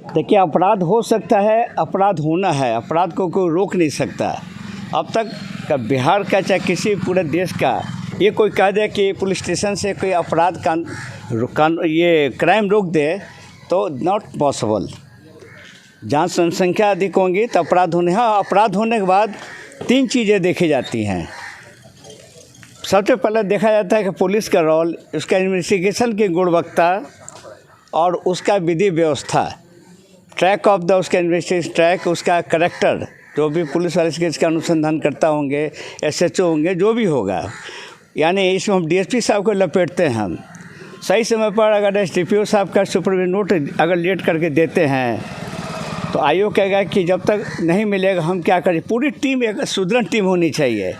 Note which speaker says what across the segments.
Speaker 1: देखिए, अपराध हो सकता है, अपराध होना है, अपराध को कोई रोक नहीं सकता। अब तक का बिहार का चाहे किसी पूरे देश का ये कोई कह दे कि पुलिस स्टेशन से कोई अपराध ये क्राइम रोक दे तो नॉट पॉसिबल। जहाँ जनसंख्या अधिक होंगी तो अपराध होने के बाद 3 चीज़ें देखी जाती हैं। सबसे पहले देखा जाता है कि पुलिस का रोल, उसका इन्वेस्टिगेशन की गुणवत्ता और उसका विधि व्यवस्था, ट्रैक ऑफ द उसका इन्वेस्टिगेशन ट्रैक, उसका करेक्टर, जो भी पुलिस वाले इसका अनुसंधान करता होंगे, SHO होंगे, जो भी होगा। यानी इसमें हम DSP साहब को लपेटते हैं। हम सही समय पर अगर SDPO साहब का सुपरवाइजर नोट अगर लेट करके देते हैं तो आयोग कहेगा कि जब तक नहीं मिलेगा हम क्या करें। पूरी टीम एक सुदृढ़ टीम होनी चाहिए।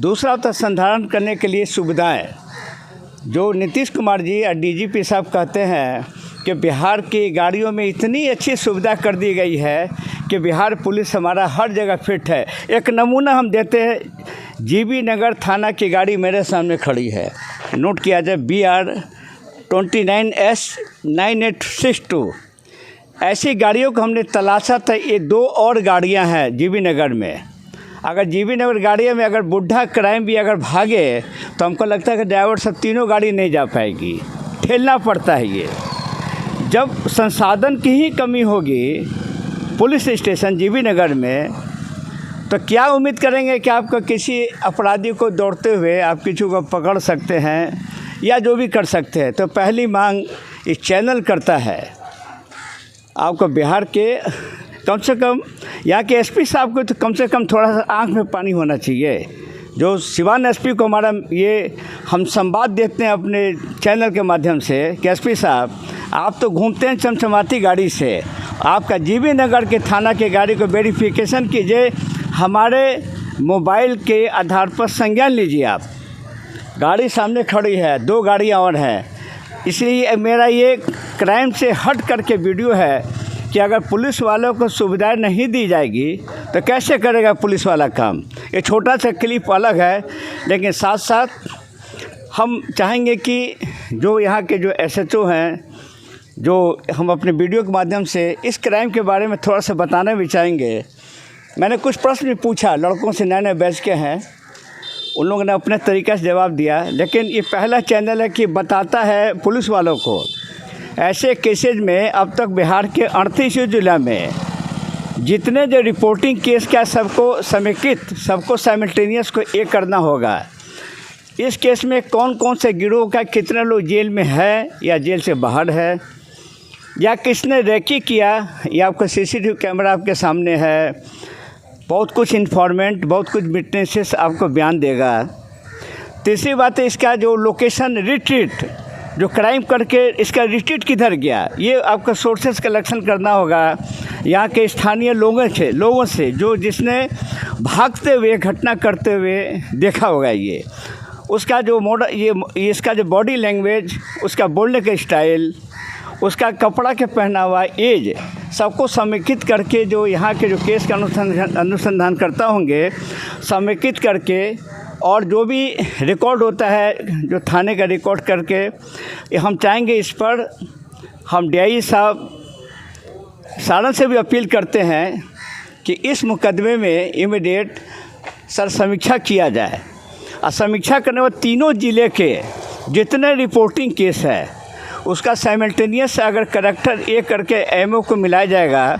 Speaker 1: दूसरा होता है संधारण करने के लिए सुविधाएं। जो नीतीश कुमार जी और DGP साहब कहते हैं कि बिहार की गाड़ियों में इतनी अच्छी सुविधा कर दी गई है कि बिहार पुलिस हमारा हर जगह फिट है। एक नमूना हम देते हैं, GB नगर थाना की गाड़ी मेरे सामने खड़ी है, नोट किया जाए, BR 29S9862। ऐसी गाड़ियों को हमने तलाशा था। ये 2 और गाड़ियां हैं GB नगर में। अगर GB नगर गाड़ियों में अगर बुढ़ा क्राइम भी अगर भागे तो हमको लगता है कि ड्राइवर सब तीनों गाड़ी नहीं जा पाएगी, ठेलना पड़ता है। ये जब संसाधन की ही कमी होगी पुलिस स्टेशन GB नगर में, तो क्या उम्मीद करेंगे कि आपको किसी अपराधी को दौड़ते हुए आप किसी को पकड़ सकते हैं या जो भी कर सकते हैं। तो पहली मांग इस चैनल करता है, आपको बिहार के कम से कम यहाँ के SP साहब को तो कम से कम थोड़ा सा आँख में पानी होना चाहिए। जो सिवान SP को हमारा ये हम संवाद देते हैं अपने चैनल के माध्यम से कि SP साहब, आप तो घूमते हैं चमचमाती गाड़ी से, आपका GB नगर के थाना के गाड़ी को वेरिफिकेशन कीजिए, हमारे मोबाइल के आधार पर संज्ञान लीजिए। आप गाड़ी सामने खड़ी है, 2 गाड़ियाँ और हैं। इसलिए मेरा ये क्राइम से हट करके वीडियो है कि अगर पुलिस वालों को सुविधाएं नहीं दी जाएगी तो कैसे करेगा पुलिस वाला काम। ये छोटा सा क्लिप अलग है, लेकिन साथ साथ हम चाहेंगे कि जो यहाँ के जो SHO हैं, जो हम अपने वीडियो के माध्यम से इस क्राइम के बारे में थोड़ा सा बताना भी चाहेंगे। मैंने कुछ प्रश्न भी पूछा, लड़कों से नए बैच के हैं, उन लोगों ने अपने तरीक़े से जवाब दिया। लेकिन ये पहला चैनल है कि बताता है पुलिस वालों को ऐसे केसेज में अब तक बिहार के 38 जिला में जितने जो रिपोर्टिंग केस का सबको समेकित, सबको साइमल्टेनियस को एक करना होगा। इस केस में कौन कौन से गिरोह का कितने लोग जेल में है या जेल से बाहर है, या किसने रेकी किया, या आपका CCTV कैमरा आपके सामने है। बहुत कुछ इन्फॉर्मेंट, बहुत कुछ विटनेसेस आपको बयान देगा। तीसरी बात है इसका जो लोकेशन रिट्रीट, जो क्राइम करके इसका रिट्रीट किधर गया, ये आपका सोर्सेस कलेक्शन करना होगा यहाँ के स्थानीय लोगों से जो जिसने भागते हुए घटना करते हुए देखा होगा। ये उसका जो मॉडल, ये इसका जो बॉडी लैंग्वेज, उसका बोलने का स्टाइल, उसका कपड़ा के पहनावा, एज, सबको समेकित करके जो यहाँ के जो केस का अनुसंधान करता होंगे, समेकित करके, और जो भी रिकॉर्ड होता है जो थाने का रिकॉर्ड करके, हम चाहेंगे इस पर हम DI साहब सारण से भी अपील करते हैं कि इस मुकदमे में इमीडिएट समीक्षा किया जाए। और समीक्षा करने में तीनों ज़िले के जितने रिपोर्टिंग केस है उसका साइमल्टेनियस अगर करेक्टर एक करके MO को मिलाया जाएगा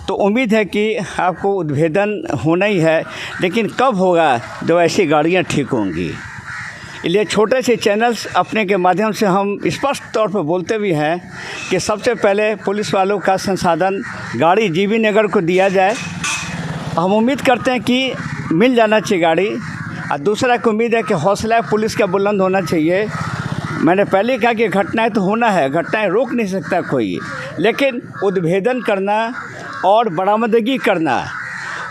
Speaker 1: तो उम्मीद है कि आपको उद्भेदन होना ही है। लेकिन कब होगा जब ऐसी गाड़ियाँ ठीक होंगी। इसलिए छोटे से चैनल्स अपने के माध्यम से हम स्पष्ट तौर पर बोलते भी हैं कि सबसे पहले पुलिस वालों का संसाधन गाड़ी GB नगर को दिया जाए। हम उम्मीद करते हैं कि मिल जाना चाहिए गाड़ी। और दूसरा की उम्मीद है कि हौसला पुलिस का बुलंद होना चाहिए। मैंने पहले कहा कि घटनाएं तो होना है, घटनाएं रोक नहीं सकता कोई, लेकिन उद्भेदन करना और बरामदगी करना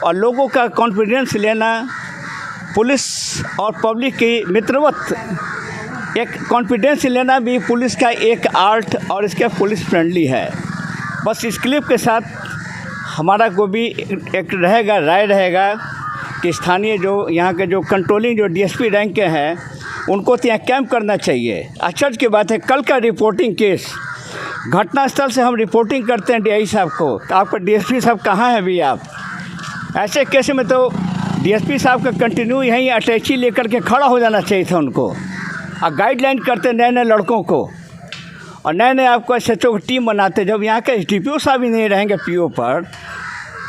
Speaker 1: और लोगों का कॉन्फिडेंस लेना, पुलिस और पब्लिक की मित्रवत एक कॉन्फिडेंस लेना भी पुलिस का एक आर्ट और इसके पुलिस फ्रेंडली है। बस इस क्लिप के साथ हमारा को भी एक रहेगा, राय रहेगा कि स्थानीय जो यहाँ के जो कंट्रोलिंग जो DSP रैंक के हैं उनको तो यहाँ कैंप करना चाहिए। आश्चर्य की बात है, कल का रिपोर्टिंग केस घटनास्थल से हम रिपोर्टिंग करते हैं डीआई साहब को, तो आपका डीएसपी साहब कहाँ हैं अभी आप? ऐसे केस में तो डीएसपी साहब का कंटिन्यू यहीं अटैची लेकर के खड़ा हो जाना चाहिए था उनको, और गाइडलाइन करते नए नए लड़कों को, और नए नए आपको एसएचओ की टीम बनाते। जब यहाँ के एसडीपीओ साहब ही नहीं रहेंगे पीओ पर,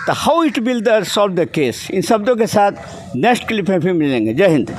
Speaker 1: तो how it will the solve the case. इन शब्दों के साथ नेक्स्ट क्लिप में फिर मिलेंगे। जय हिंद।